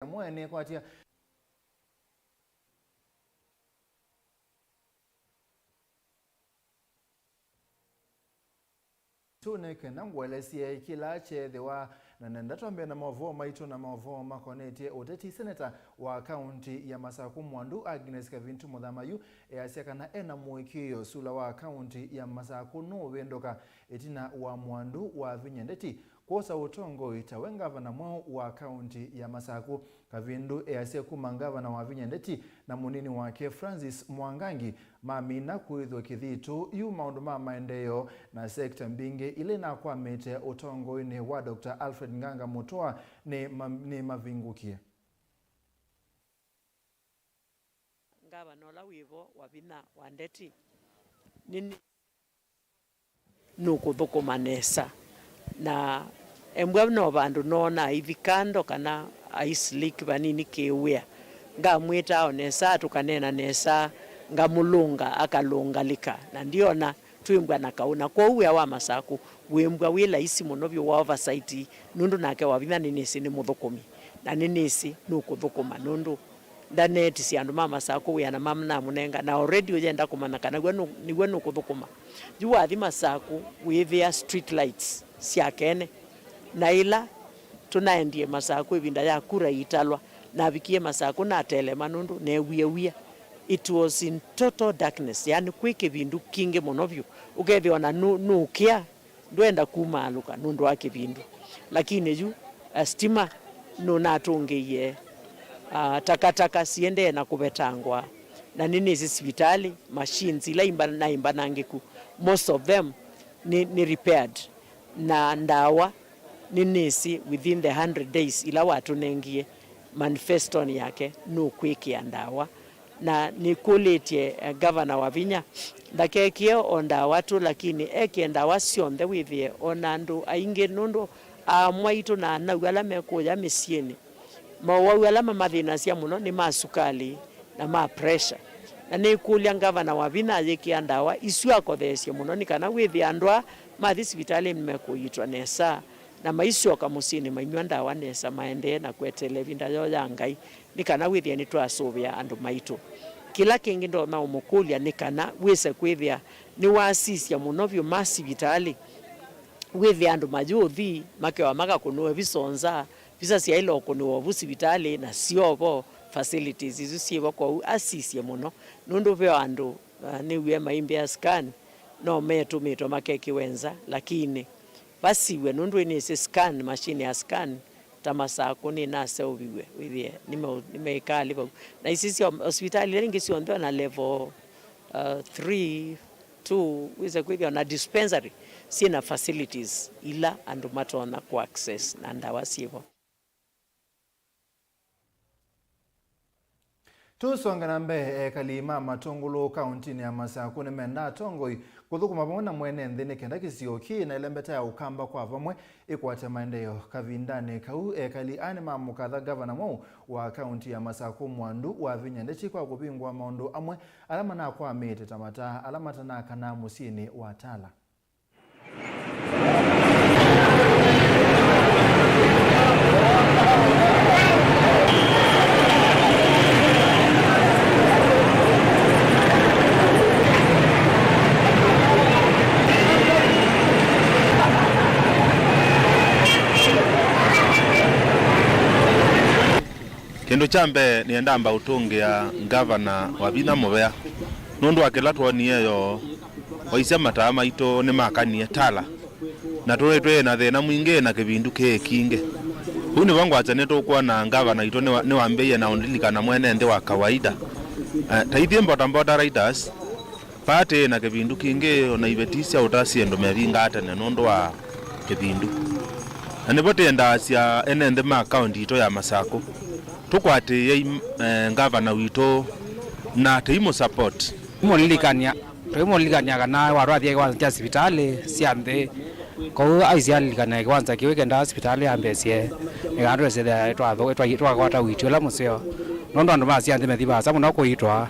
MUEMA kwatia tuneke nangwelesie kila chethewa na nendatombe na Mauvoo maito na Mauvoo makonetie uteti seneta wa kaunti ya Masaku Mwandu Agnes Kavintu Muthamayu easiakana ena muikio sula wa kaunti ya Masaku no wendoka etina wa Mwandu wa vinyendeti kosa utongo itawe gavana mwao wa kaunti ya Masaku. Kavindu easiaku mangavana wa vinyendeti na munini wake Francis Mwangangi mamina kuithwa kithitu yu maundu ma maendeleo na sekta mbingi ile na kwa mete utongo ni wa Dr. Alfred Nganga Mutua ni mavingukie. Gavana ola wivo wabina wandeti nini nukuthukumanesa na embwa no bandu nona ivikando kana aislik banini kiwia ngamwita onesa tukanena nesa ngamulunga akalungalika na ndiona twimbwa na kauna kwa uya wa Masaku wembwa wila isi munovyo wa oversight nundu nake wabina ninisi ni muthukumi na ninisi nukuthukuma nundu ndaneti si andu mama Masaku uya na mamna munenga na already ujenda kumana kana nigwe nukuthukuma juwa athi Masaku with their street lights siakene na ila tunaendie Masaku ibinda ya kura italwa na bikie Masaku na tele manundu ne wia it was in total darkness yani kwike bindu kinge monovyo ugethiona nukia ndwenda kumaluka nundu wake bindu lakini ju stima no natungiye takataka siende na kubetangwa na nini hizi hospitali machines ila imba nangiku most of them ni repaired na ndawa ninisi within the 100 days ila watu nengie manifesto yake no kwiki ndawa na nikuletie governor wa Vinya ndakekie onda watu lakini ekenda wasionde withie onandu ainge nundu amwaitu na nawala mekuya misieni mawawala mathina cia muno ni masukali na ma pressure na nikulia governor wa Vinya yekia ndawa isu akothesie muno ni kana withie andwa mathi hospitali mmekuitwa nesa na maisho kamusini manywa ndawa nesa maende na kwetele vinda yo yangai nikana withia ni twasuvia andu maitu kila kingi ndo na umukulia nikana wese kwithia ni wasisia munovyo masivitali withia andu majuthi makewa maka kunua visonza visa sia ilo kunua visivitali na siovo facilities izu siwa kwa asisia muno nundu vyo andu ni wiema imbia scan no metu mito makeki wenza lakini basiwe nundu ni scan machine ya scan Masaku ni nase ubiwe withie nimeikali ba na isisi hospitali lengi siondoa na level 3 2 wize kwithia na dispensary sina facilities ila andu matona ku access na ndawa sivo. Tusonga nambe kalima matongolo kaunti ya Masaku ne menda tongoi kuthukuma pamwe mwene nthini kenda kisioki na ilembeta ya ukamba kwa vamwe ikwate maendeleo kavindane kau kali ani mamukatha gavana mwao wa kaunti ya Masaku Mwandu wa vinyendeti kwa kupingwa maundu amwe alama na kwa mete tamata alama tana kana musini wa tala. Kendo chambe ni endamba utungi ya gavana wa Vilingi Wa Mauvoo nundu akila tuonie yo waisia mataa maito ni makanie tala na turetwe na thina mwingi na kivindu kinge hu ni vangu atane tukwa na gavana ito ni wambeye na ondilikana mwene ndi wa kawaida taithie boda riders pate na kivindu kingi ona ivetisia utasi endo mevinga atane nundu wa kivindu na nipotenda asia enende ma county ito ya Masaku tukwate gavana wito na teimo support mulilikania kana warwathie kwanza hospitali sianthe ko aisialikana kwanza kiweke nda hospitali ambesie ngandwe se twakwata witio la museo nondo andu masianthe methiba samu no kuitwa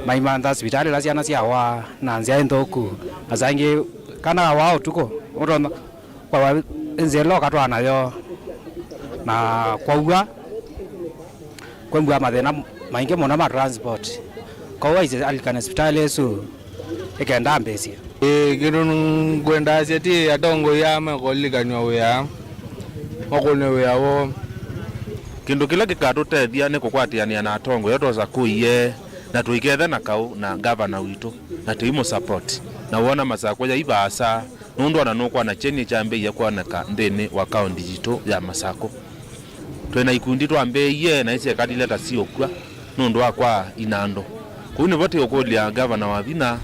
maimanda hospitali la ciana ciawa na nzia nthoku asangi kana wao tuko utono kwa nzelo katwana yo na kwa kwembwa mathina maingi muno ma transport kwa hizo alikana hospitali yesu ikenda mbesi kindu ngwenda ati atongo ya makolikanywa wea makone wea wo kindu kila gikatutethia ni kukwatiania na atongo yotoza kuiye na tuikethe na kau na governor witu na timu support na wona masako ya ibasa nundu ana nukwa na cheni chambe ya kwanaka ndene wa county jitu ya masako twena ikundi twambeiye na ise kadileta siokwa nundu akwa inando kuni vote okolia governor wa Vina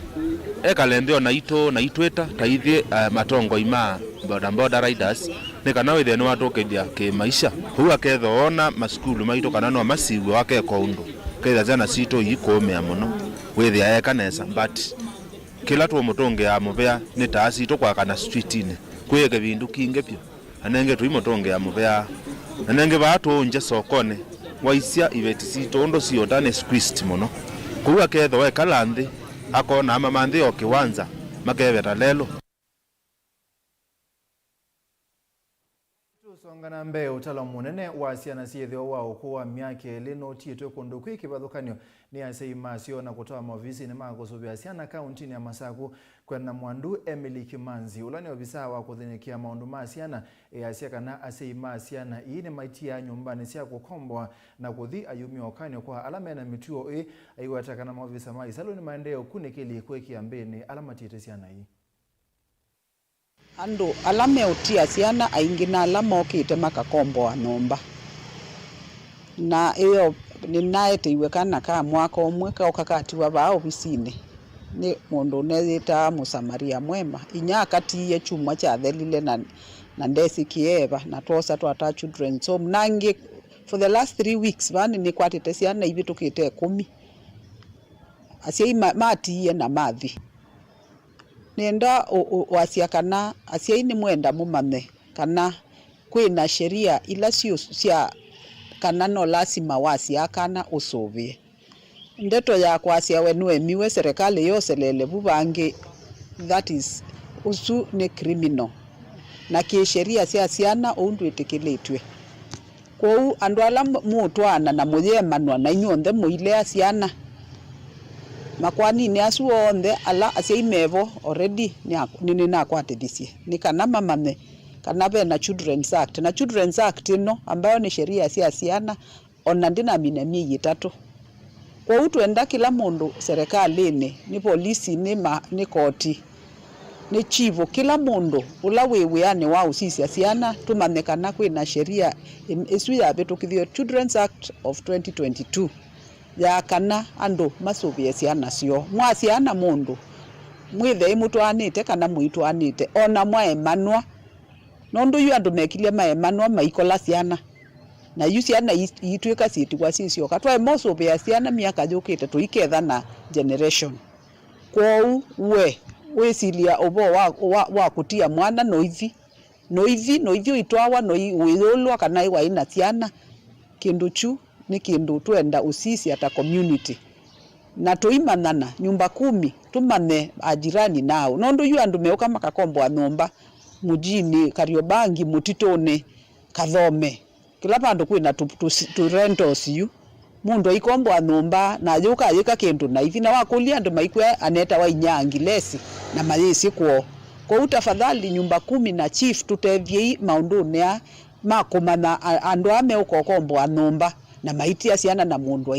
ekalendeo na itweta taithie matongo ima boda riders ne kana wethe no atokedia ke maisha huwa ketho ona maskulu maito kana no masiwe wake ko undu ketha jana sito yikome muno wethe ayekanesa but kila tu mutonge ya muvea ni taasi to kwa kana street ine kwege vindu kinge pyo anenge tu mutonge ya muvea anenge batu nje sokone waisia iveti sito ndo sio dane squeezed muno kuwa ketho wekalandi akona amamandhi okiwanza makeveta lelo Songana mbe utalo munene wa siana siethio wa ukuwa miake lino tietwe kundu kwiki bathukanio ni asei masio na kutoa mavisi ni makosubia siana kaunti ya Masaku kwena mwandu Emily Kimanzi ulani obisa wa kuthinikia maundu masiana asia kana asei masiana ini maitia nyumbani sia kukombwa na kuthi ayumi okanyo kwa alama na mituo aiwatakana mavisa mai saloni maendeo kunikili kweki ambeni alama tiete siana hii ando alame utia siana aingina alama okite makakombo wa nyumba na iyo ninaete iwekana ka mwaka omwe ka okakati wa ba ofisini ni mundu nezita musamaria mwema inyakati ye chuma cha thelile na ndesi kieva na tosa twata children so mnange for the last 3 weeks bani ni kwatete siana ibi tukite 10 asia mati na mathi nenda wasia kana asia ini mwenda mumame kana kwina sheria ila sio sia kana no lazima wasia kana usovie ndeto ya kwasia wenue miwe serikali yose lele bubange that is usu ne criminal na kisheria sia siana undu itikiletwe kwa andu ala mutwana na MUEMA na inyonde muile asiana makwani ni asuonde ala aseimevo already ni na kwatedisie ni kana mamame kana be na Children's Act na Children's Act no ambayo ni sheria sia siana ona ndina minemi 3 kwa utwenda kila mundu serikali ni polisi ni koti ni chivo kila mundu ula wewe yani wa usisi siana tumamekana kwina sheria isu ya betukithio Children's Act of 2022 ya kana ando masubie siana sio mwasiana mundu mwithe imutwanite kana muitwanite ona MUEMA nondo yu andu mekilia MUEMA maikola siana na yu siana itweka sitigwa sisio katwa emosubie siana miaka jukite tuiketha na generation kwou we silia obo wa kutia mwana noithi itwawa noiulwa kana iwa ina siana kinduchu ni kindu tuenda usisi ata community na tuimanana nyumba 10 tumane ajirani nao nondo yu andu meuka makakombo nyumba mujini Kariobangi Mutitone Kathome kila bandu kwina tu rentals yu mundu ikombo nyumba na yuka yika kindu na ithi na wakulia andu maikwe aneta wa inyangi lesi na mayisi kwa utafadhali nyumba 10 na chief tutethie maundu nea makomana andu ame ukokombo nyumba na maitia siana na mundu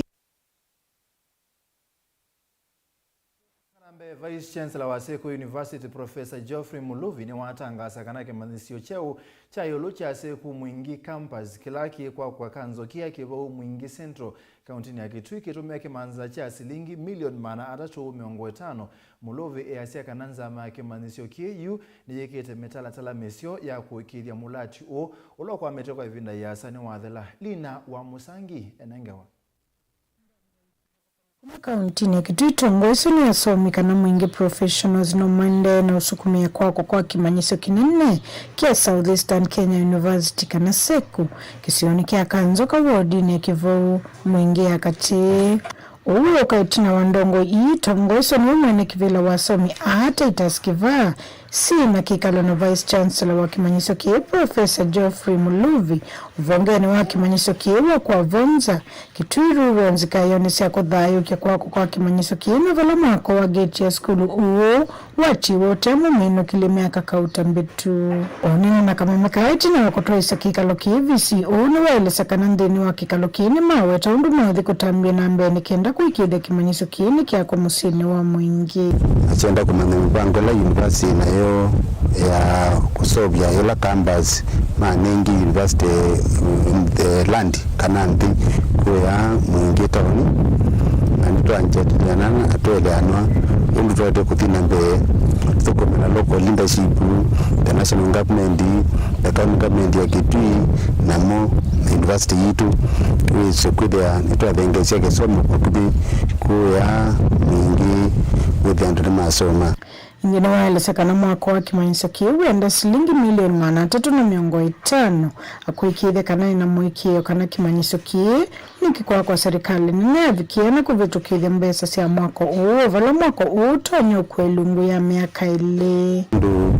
Vice Chancellor wa Seko University Professor Geoffrey Muluvi ni watangasa kanake manisio cheo cha yolo cha Seko Mwingi campus kilaki kwa kanzo kia kibo Mwingi Central kaunti ya Kitui kitumia manza cha silingi milioni mana atacho 500. Muluvi asia kananza make manisio kiu ni yekete metala tala mesio ya kuikiria mulati o ulo kwa metoko ivinda ya sani wathela Lina wa Musangi enengewa kaunti ya Kitui tongozo ni asomi kana Mwingi professionals no mande na usukumia kwa kimanyiso kinene kia Southeastern Kenya University kana Seko kisioni kia kanzo ka wodi ni kivou Mwingi akati uwe ukaitina wandongo ii tongozo ni umene kivila wasomi hata itaskiva sina kikalo na Vice Chancellor wa kimanyiso kie Professor Geoffrey Muluvi uvongeni wa kimanyiso kie wa kwa vonza kituru wenzika yonisi ya kudhayo kia kwa kimanyiso kie na vala mako wa gate ya skulu uo wachi wote mumino kilimiaka kauta mbitu onini na kama mekaiti na wakotoa isa kikalo kie VCO ni wailesa kanandini wa kikalo kie ni mawe taundu mawadhi kutambia na mbeni kenda kuikide kimanyiso kie ni kia kumusini wa mwingi achenda kumana mpangola university na yo ya kusobya ila campus manengi university land kanandi kuya mwingi town andito anjetana atweleanwa undu tote kutina mbe tukomena local leadership the national government the county government ya Kitui na mo university yitu kuisekwidea nitwa thengezia kisomo kwa kubi kuya mwingi with the masoma ingine waelesa kana mwako wa kimanyiso kie wenda shilingi milioni 350 akuikide kana ina mwikio kana kimanyiso kie nikikwa kwa serikali ninavikia na kuvitukidhe mbesa siya mwako uo vala mwako uo tonyo kwelungu ya miaka ile ndu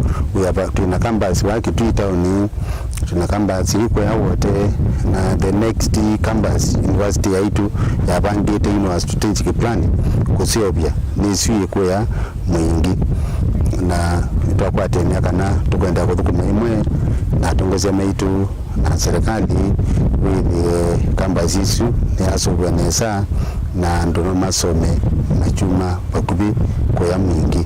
tuna campus wa Kitui town tuna campus iko ya wote na the next campus university yaitu ya Bangete University strategic plan kusiobia ni siye kwa mwingi na tutakuwa tena kana tukwenda kuthukuma imwe na tongozea maitu na serikali with campus isu ni asobwanesa na ndono masome machuma bakubi kwa mwingi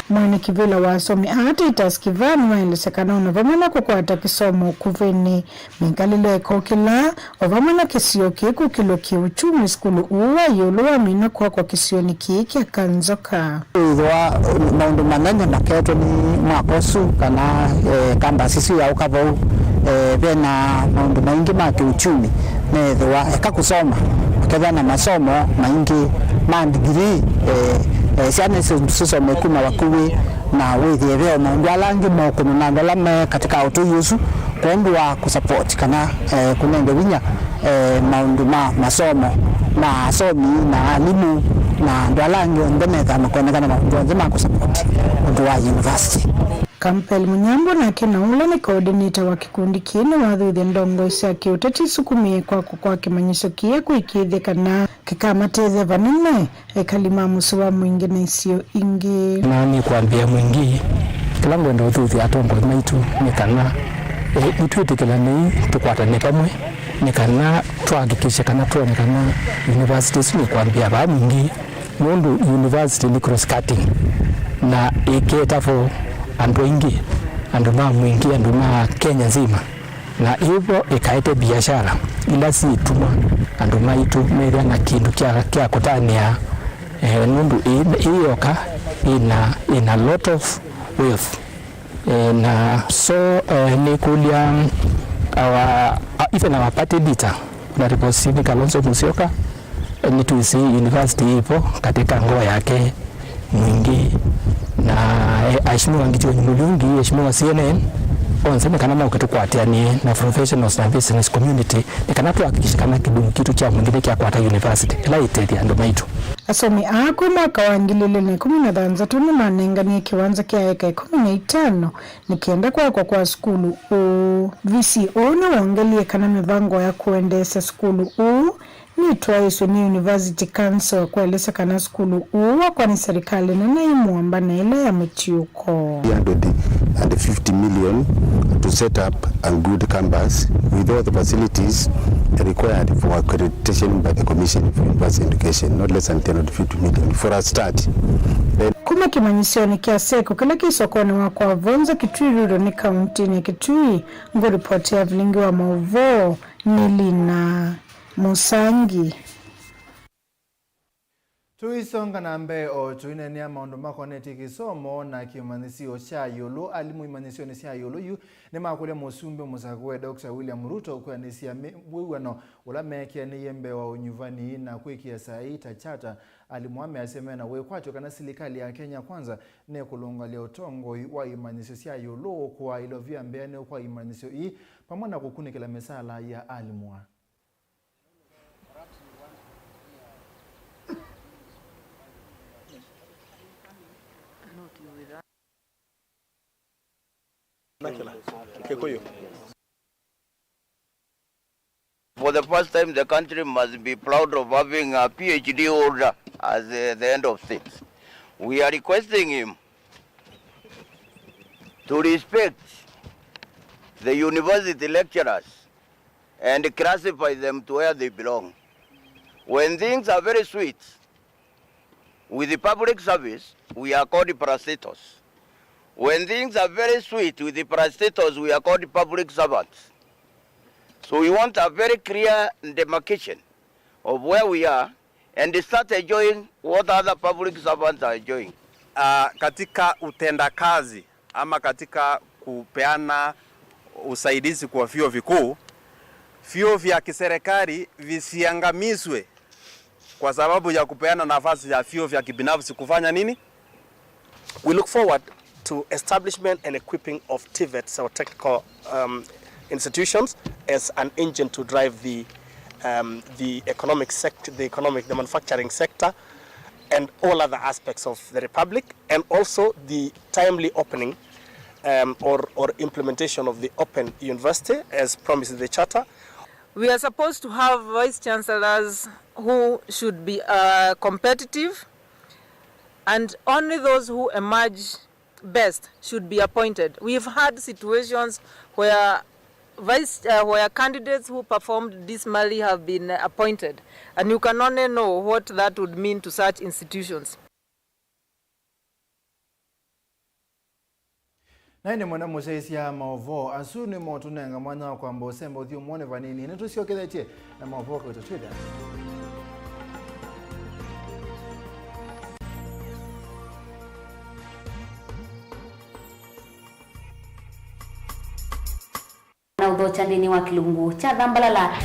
Mwene kivila wasomi hata itaskivani waelesa kana unavamana kukwata kisomo kuveni mingalilo ekokila ovamana kisio kiku kilo kiuchumi skulu uwa yulu wa mina kwa kisio kiki akanzoka uwa maundu mananya maketo ni mwakosu kana kamba sisi ya ukavau bena maundu maingi maki uchumi newa eka kusoma keva na masomo maingi mandigiri siane sisi mekuna wakuwe na wethi eveo maundu alangi mokunu na ndolame katika autoyusu kuendu wa kusupport kana kunenge winya maundu masomo na asomi na alimu na ndolangi ndemeta makonekana maundu nzima kusupport undu wa university Kampel Munyambo na kina ula ni coordinator wa kikundi kine wathuthi ndongo isa kiutati sukumie kwa kimanyiso kia kuikidhe kana kikamateze vanine kalima musuwa mwingi na isio ingi nani kuambia mwingi kila ngwenda uthuthi atongo maitu nikana ituitikila ni tukwatane pamwe nikana twahakikisha kana tuonekana universities ni kuambia ba mwingi mundu university ni cross cutting na iketafo andu ingi andu mwingi andu Kenya nzima na hivyo ikaete biashara ila si tuma andu maitu meria na kindu kia kutania nundu iyoka ina lot of wealth na so ni kulia even our party leader na reposini Kalonzo Musyoka ni tuisi university ipo katika ngoo yake mwingi na Mheshimiwa Ngichonyi Mulungi Mheshimiwa CNN onse kana mauketukwatianie na professionals na business community kana tuhakikisha kana kitu cha mwingine kia kwata university laitethia ndo maitu asomi ako mwaka wa 2013 ni manenganie kiwanza kia eka 15 nikienda kwa skulu VCO na waongelie kana mivango ya kuendesha skulu ni twice ni University Council kueleza kana skulu uwa kwa ni serikali na naimuamba na ile ya mchiuko 150 million to set up a good campus with all the facilities required for accreditation by the Commission for University Education, not less than 10 million for a start. Kuma kimanyisioni kia seko kila kisokoni wakwa vonza Kitui Rural ni kaunti ni Kitui ngo ripoti ya Vilingi Wa Mauvoo Nilina Musangi Tuisonga na mbeo tuinenia maundu makoneti kisomo na kimanisio cha yolo alimu imanisio ni cia yolo yu ni makule musumbe musakwe Dr. William Ruto kwa nisia mwiwano ula mekia ni yembe wa unyuvani na kuikia saita chata alimu ameasemena wekwacho kana serikali ya Kenya kwanza ne kulongalia utongo wa imanisio cia yolo kwa ilovia mbeane kwa imanisio hii pamoja na kukunikila mesala ya alimu. For the first time, the country must be proud of having a PhD holder as the end of things. We are requesting him to respect the university lecturers and classify them to where they belong. When things are very sweet with the public service, we are called parastatals. When things are very sweet with the parastatals, we are called public servants. So we want a very clear demarcation of where we are and start enjoying what other public servants are enjoying. Katika utendakazi ama katika kupeana usaidizi kwa vyuo vikuu, vyuo vya kiserikali visiangamizwe kwa sababu ya kupeana nafasi ya vyuo vya kibinafsi kufanya nini? We look forward to establishment and equipping of TVETs or technical institutions as an engine to drive the economic sector, the manufacturing sector, and all other aspects of the republic, and also the timely opening or implementation of the Open University as promised in the Charter. We are supposed to have vice chancellors who should be competitive, and only those who emerge best should be appointed. We've had situations where candidates who performed dismally have been appointed, and you can only know what that would mean to such institutions. Naine mwana Vilingi Wa Mauvoo asuni motu nenga mwana kwa mbosembo thiyo mwone vanini netusio kethetie na Mauvoo kwa Twitter. Na udhocha ndini wa kilungu cha dhambalala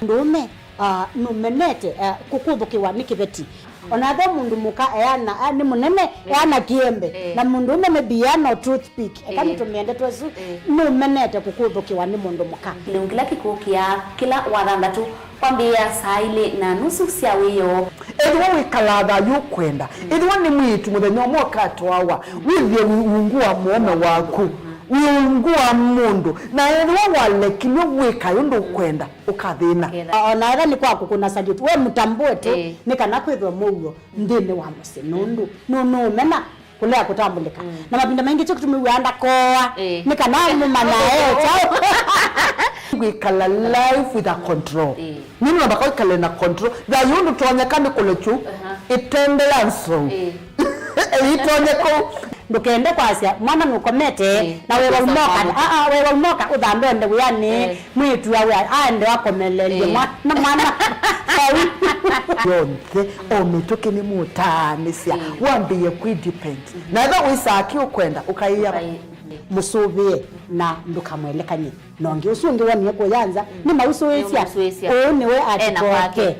ndume numenete kukubukiwa nikibeti onathe mundu muka eyana ni munene eyana kiembe na mundu ume mebiano toothpick ekani tumiende twesu numenete kukubukiwa ni mundu muka kilungila kikukia kila wathandatu kwambia saa ile na nusu cia wiyo edwa wikalaga yukwenda edwa ni mwitu muthenya umwe katwawa withie ungua muome waku wiungua mundu na edwa wale kimyo wika yundu kwenda ukathina ona era ni kwaku kuna salute we mutambue tu nikana kwithwa mugo ndine wa muse nundu no mena kulea kutambulika na mapinda mengi cyo kutumiwanda koa nikana mumana chao wikala life with a control nini nabaka wikala na control da yundu tuonyekane kulechu itembelanso itonyeko ndukende kwasia mwana nukomete na wewe umoka wewe umoka udhambe ende yani mwitu yawe aende wakomelele mwana sawi yonke ometoke ni mutanisia wambiye ku depend na eba wisaki ukwenda ukaiya musubie na ndukamwelekanye nonge usunge wani yako yanza ni mausuwesia niwe atikoke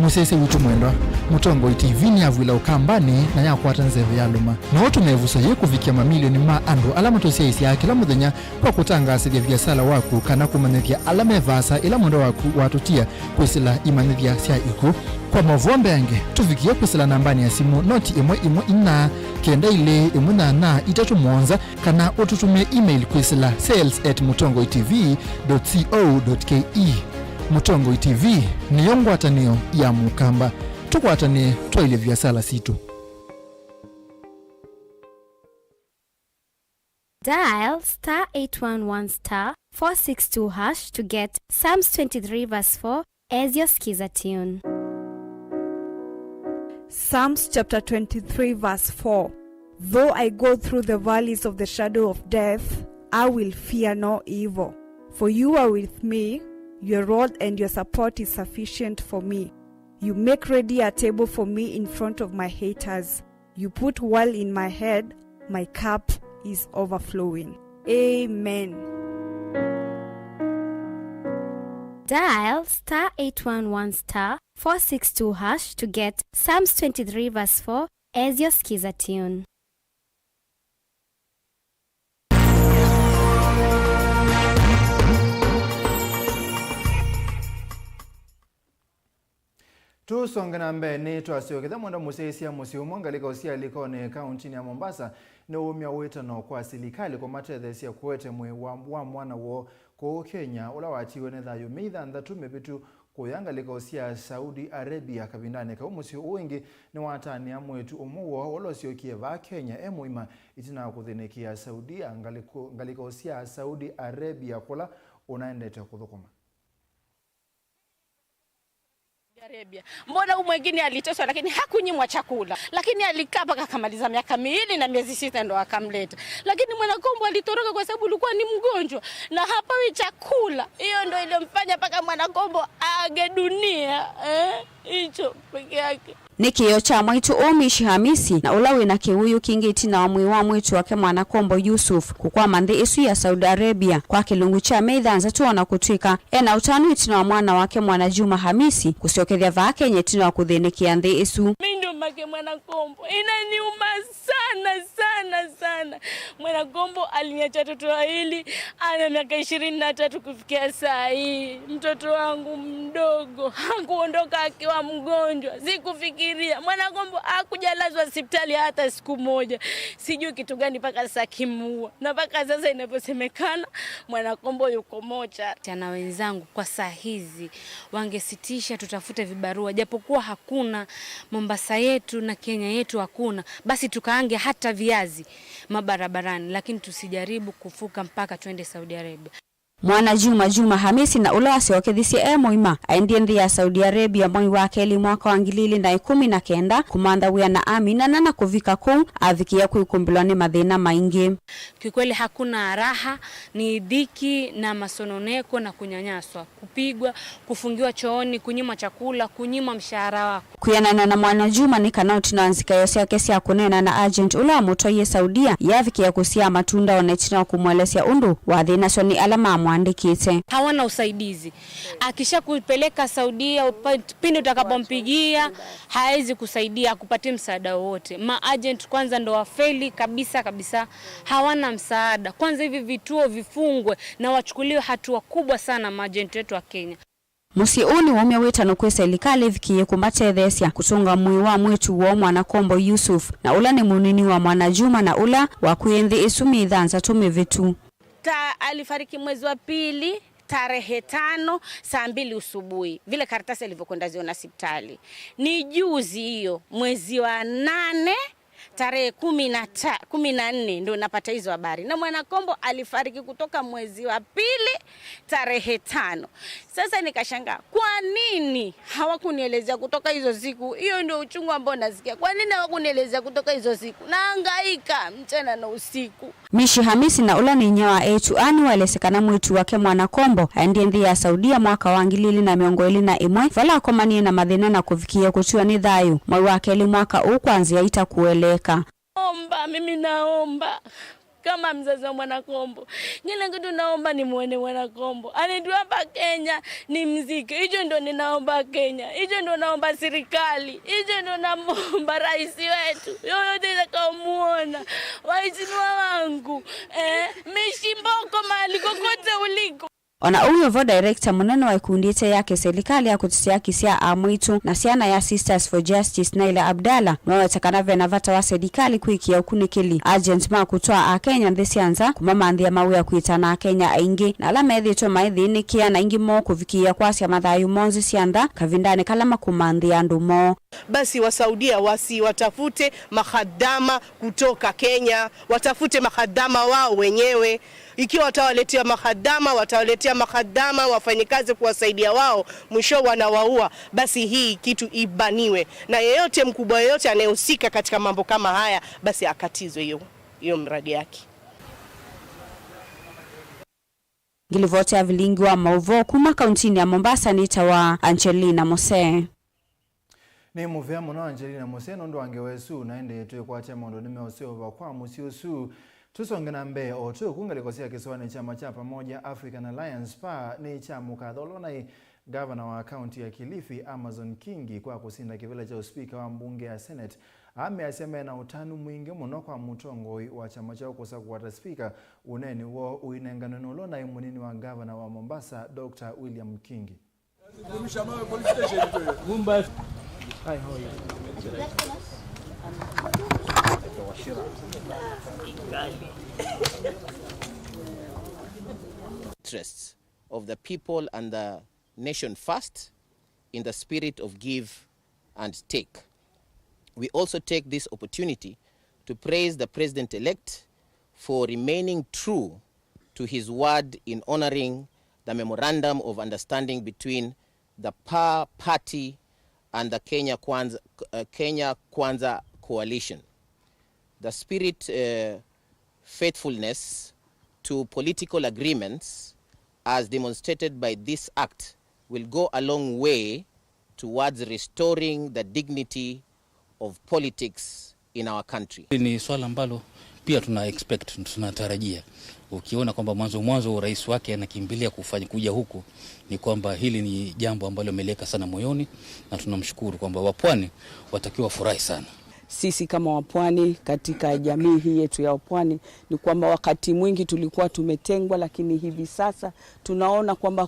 Musese witu mwendwa Mutongo TV ni avwila ukambani na yakwata nzeve ya luma na watu mevusa ye kufikia mamilioni ma andu alama tosisi ya kila muthenya kwa kutangasithia biasala waku kana kumanithia alama evasa ila mundo waku watutia kwisila imanithia sia iku kwa Mauvoo yange tufikie kwisila nambani ya simu noti imwe ina kenda ile imunana itatu monza kana ututume email kwisila sales@mutongotv.co.ke. Mutongo TV ni yongwatanio ya mukamba tukwatane twaile biasala situ. Dial *811*462# to get Psalms 23 verse 4 as your skiza tune. Psalms chapter 23 verse 4. Though I go through the valleys of the shadow of death, I will fear no evil. For you are with me. Your rod and your support is sufficient for me. You make ready a table for me in front of my haters. You put oil in my head. My cup is overflowing. Amen. Dial *811*462# to get Psalms 23 verse 4 as your skiza tune. Tusongana mbele twasioketha mwenda musesia musiumo ngalika usia likone kaunti ya Mombasa na umya wetano kwa serikali kwa matethesia kuwete mwe wa mwana wo ko Kenya ula watiwe ne thayo meitha nthatu mebitu kuyanga lika usia Saudi Arabia kabindane ka umusio uwingi ni watani ya mwetu umuwo olosio va Kenya MUEMA itina kuthinekia Saudia ngalika usia Saudi Arabia kola unaendete kuthukuma Arabia. Mbona mwingine alitoswa lakini hakunyimwa chakula. Lakini alikaa mpaka akamaliza miaka 2 na miezi 6 ndo akamleta. Lakini Mwanakombo alitoroka kwa sababu alikuwa ni mgonjwa na hapawi chakula. Hiyo ndo ilomfanya mpaka Mwanakombo age dunia. Hicho peke yake. Nikio cha mwaitu Omishi Hamisi na ula WINAKE huyu kingiti na wa mwitu wake Mwanakombo Yusuf kukwa mandhi isu ya Saudi Arabia kwa kilungu cha meidhanza tuona kutwika ena utanu itina wa mwana wake Juma Hamisi kusiokethia va Kenya itina wa kuthinikia ndhi isu. Mindo make Mwanakombo inaniuma sana. Mwanakombo aliniacha watoto wawili ana miaka 23 kufikia saa hii. Mtoto wangu mdogo hakuondoka akiwa mgonjwa. Sikufikiria Mwanakombo hakujalazwa hospitali hata siku moja. Sijui kitu gani mpaka sasa kimuua. Na mpaka sasa inavyosemekana Mwanakombo yuko mocha. Na wenzangu kwa saa hizi wangesitisha tutafute vibarua japokuwa hakuna Mombasa yetu na Kenya yetu hakuna, basi tukaange hata viazi mabarabarani, lakini tusijaribu kufuka mpaka twende Saudi Arabia. Juma Hamisi na ula wasiokethisia MUEMA aendie nthi ya Saudi Arabia mwai wake mwaka wa 2019 kumanda wia na Amina na kuvika kuu athikia kuikumbilwa ni mathina maingi. Kikweli hakuna raha, ni dhiki na masononeko na kunyanyaswa, kupigwa, kufungiwa chooni, kunyimwa chakula, kunyimwa mshahara wako. Kuyanana na Juma ni kanauti na nzika yose ya kesi ya kunena na agent ula mutoye Saudia yavikia kusia matunda wanaitina kumwelesia undu wathina soni alama mwandikite. Hawana usaidizi. Akisha kupeleka Saudia pindi utakapompigia haezi kusaidia kupatia msaada wote. Maagent kwanza ndo wafeli kabisa. Hawana msaada. Kwanza hivi vituo vifungwe na wachukuliwe hatua kubwa sana maagent wetu wa Kenya. Musiuni wamya wetano kwa serikali vikiye kumatethesia kutunga mwi wa mwetu wa Mwanakombo Yusuf na ula ni munini wa Juma na ula wa kuenthi isumi idhanza tumivitu. Alifariki mwezi wa pili tarehe 5 saa 2 usubuhi. Vile karatasi ilivyokwenda ziona hospitali. Ni juzi hiyo mwezi wa 8 tarehe 14 ndio napata hizo habari. Na Mwanakombo alifariki kutoka mwezi wa pili tarehe 5. Sasa nikashangaa kwa nini hawakunielezea kutoka hizo siku? Hiyo ndio uchungu ambao nasikia. Kwa nini hawakunielezea kutoka hizo siku? Nahangaika mchana na usiku. Mishi Hamisi na ula ni nyawa etu ani walesekana mwitu wake Mwanakombo aendie nthi ya Saudia mwaka wa 2021 vala komanie na mathina na kufikia kutua ni thayu mwai wake mwaka huu kwanzia itakueleka. Mimi naomba kama mzazi wa Mwanakombo, ngine kitu naomba ni muone Mwanakombo anaitwa hapa Kenya ni mziki. Hicho ndo ninaomba Kenya, hicho ndo naomba serikali, hicho ndo naomba rais wetu yoyote atakaomuona, waheshimiwa wangu mishimboko mahali kokote uliko. Ona uyo vo director munene wa ikundite yake serikali ya kutetea kisia amwitu na siana ya Sisters for Justice Naila Abdalla mwawetakana na vata wa serikali kuikia ukunikili agent ma kutoa Kenya ndesianza kumama ndia mawe ya kuitana Kenya aingi na alama ethitwa maithini kia na ingi mo kuvikia kwasi ya mathayu monzi sianda kavindane kalama kumandia ndumo. Basi wa Saudia watafute mahadama kutoka Kenya, watafute mahadama wao wenyewe. Ikiwa watawaletea mahadama wafanyikazi kuwasaidia wao, mwisho wanawaua, basi hii kitu ibaniwe. Na yeyote mkubwa yeyote anayehusika katika mambo kama haya, basi akatizwe hiyo mradi yake. Ngilivote ya Vilingi Wa Mauvoo kuma kauntini ya Mombasa ni tawa Angelina Mose. Ni muvea muno Angelina Mose ndo angewesu naende tuwe kwa chama ndo nimeosewa kwa musiusu. Tusongena mbe otu kungalikosia kiswani chama cha pamoja African Alliance pa ni chama kadholo na governor wa county ya Kilifi Amazon Kingi kwa kusinda kivile cha speaker wa mbunge ya Senate ameasema na utanu mwingi muno kwa mutongoi wa chama cha kukosa kuwata speaker uneni wo uinengano nulo na imunini wa governor wa Mombasa Dr. William Kingi. Hi, how are you? Interests of the people and the nation first, in the spirit of give and take. We also take this opportunity to praise the President-elect for remaining true to his word in honoring the Memorandum of Understanding between the PAR Party and the Kenya Kwanza Coalition. The spirit faithfulness to political agreements as demonstrated by this act will go a long way towards restoring the dignity of politics in our country. Ni swala ambalo pia tunatarajia. Ukiona kwamba mwanzo rais wake anakimbilia kuja huku, ni kwamba hili ni jambo ambalo ameleka sana moyoni, na tunamshukuru kwamba wapwani watakiwa furahi sana. Sisi kama wapwani katika jamii hii yetu ya wapwani ni kwamba wakati mwingi tulikuwa tumetengwa, lakini hivi sasa tunaona kwamba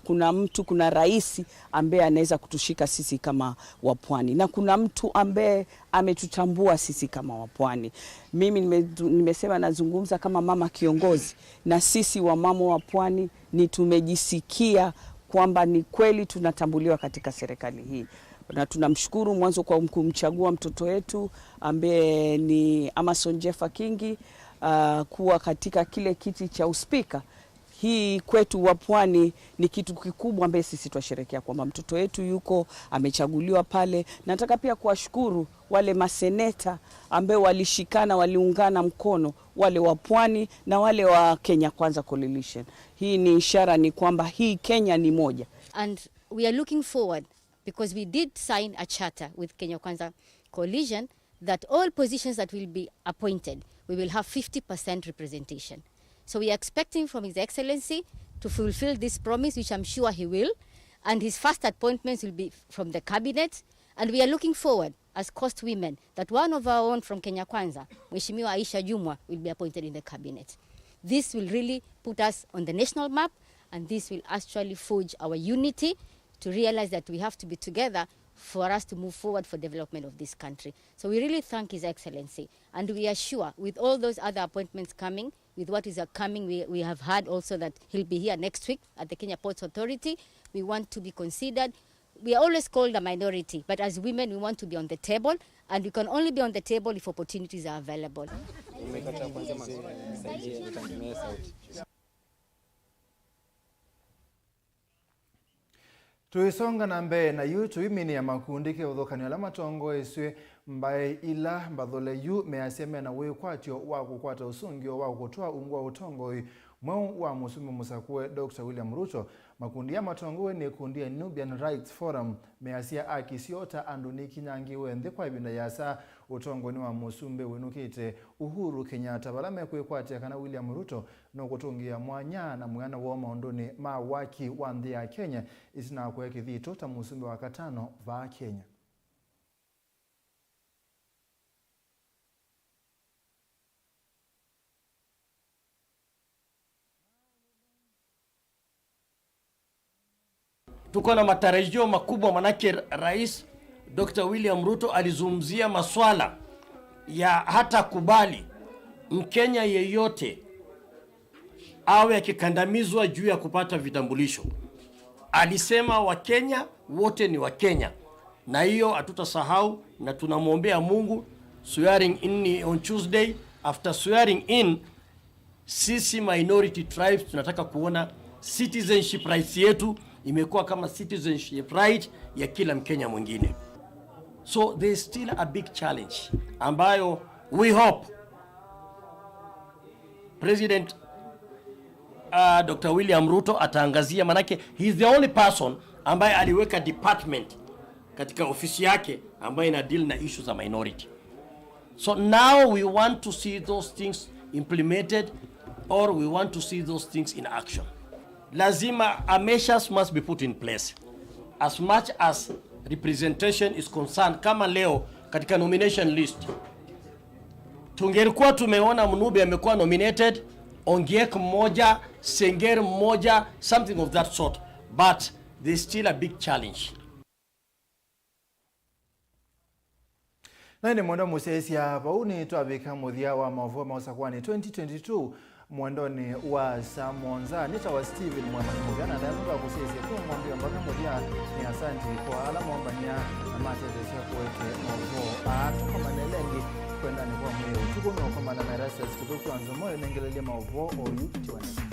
kuna rais ambaye anaweza kutushika sisi kama wapwani, na kuna mtu ambaye ametutambua sisi kama wapwani. Mimi nimesema nazungumza kama mama kiongozi, na sisi wamama wa pwani ni tumejisikia kwamba ni kweli tunatambuliwa katika serikali hii. Na tunamshukuru mwanzo kwa kumchagua mtoto wetu ambaye ni Amason Jeffa Kingi kuwa katika kile kiti cha uspika. Hii kwetu wa pwani ni kitu kikubwa ambaye sisi twasherehekea kwamba mtoto wetu yuko amechaguliwa pale. Nataka pia kuwashukuru wale maseneta ambao walishikana, waliungana mkono, wale wa pwani na wale wa Kenya Kwanza Coalition. Hii ni ishara ni kwamba hii Kenya ni moja. And we are looking forward, because we did sign a charter with Kenya Kwanza Coalition that all positions that will be appointed, we will have 50% representation. So we are expecting from His Excellency to fulfill this promise, which I'm sure he will, and his first appointments will be from the cabinet. And we are looking forward, as Coast Women, that one of our own from Kenya Kwanza, Mheshimiwa Aisha Jumwa, will be appointed in the cabinet. This will really put us on the national map, and this will actually forge our unity to realize that we have to be together for us to move forward for development of this country. So we really thank His Excellency, and we are sure with all those other appointments coming, with what is coming, we have heard also that he'll be here next week at the Kenya Ports Authority. We want to be considered. We are always called a minority, but as women we want to be on the table, and we can only be on the table if opportunities are available. Tuisonga na mbele na yu tuimini ya makundi ke udhokanio la matongo iswe mbae ila mbadhole yu measeme na wei kwatio wa kukwata usungio wa kutoa ungwa utongo mweu wa musume musakue Dr. William Ruto. Makundi ya matongo ni kundi ya Nubian Rights Forum measia akisiota anduni kinyangiwe ndikwa ibinda yasa utongo ni wa musumbe wenukite Uhuru Kenyatta balame kwekwatia kana William Ruto no kutungia mwanya na mwana wa maondoni mawaki wa ndhi ya Kenya isina kweke thito ta musumbe wa katano va Kenya. Tuko na matarajio makubwa, manake Rais Dr. William Ruto alizungumzia maswala ya hata kubali Mkenya yeyote awe akikandamizwa juu ya kupata vitambulisho. Alisema Wakenya wote ni Wakenya, na hiyo hatutasahau, na tunamwombea Mungu. Swearing in on Tuesday, after swearing in, sisi minority tribes tunataka kuona citizenship rights yetu imekuwa kama citizenship right ya kila Mkenya mwingine. So there is still a big challenge ambayo we hope President Dr. William Ruto ataangazia, manake he is the only person ambaye aliweka department katika ofisi yake ambayo ina deal na issues za minority. So now we want to see those things implemented, or we want to see those things in action. Lazima measures must be put in place as much as representation is concerned. Kama leo katika nomination list tungelikuwa tumeona Mnubi amekuwa nominated, Ongiek mmoja, Senger mmoja, something of that sort, but there's still a big challenge. Nani mwendo musesia hapa uni twabika muthia wa Mauvoo mausakwani 2022 mwendoni wa Samonza nita wa Steven Mwema na ndavuga kusesia kwa mwambia mpaka muthia ni asanti kwa ala mwambania na matete kwete Mauvoo atuko manelengi kwenda ni kwa mwe utuko no kwa manana rasa kutoka anzo moyo nengelele Mauvoo oyu tiwana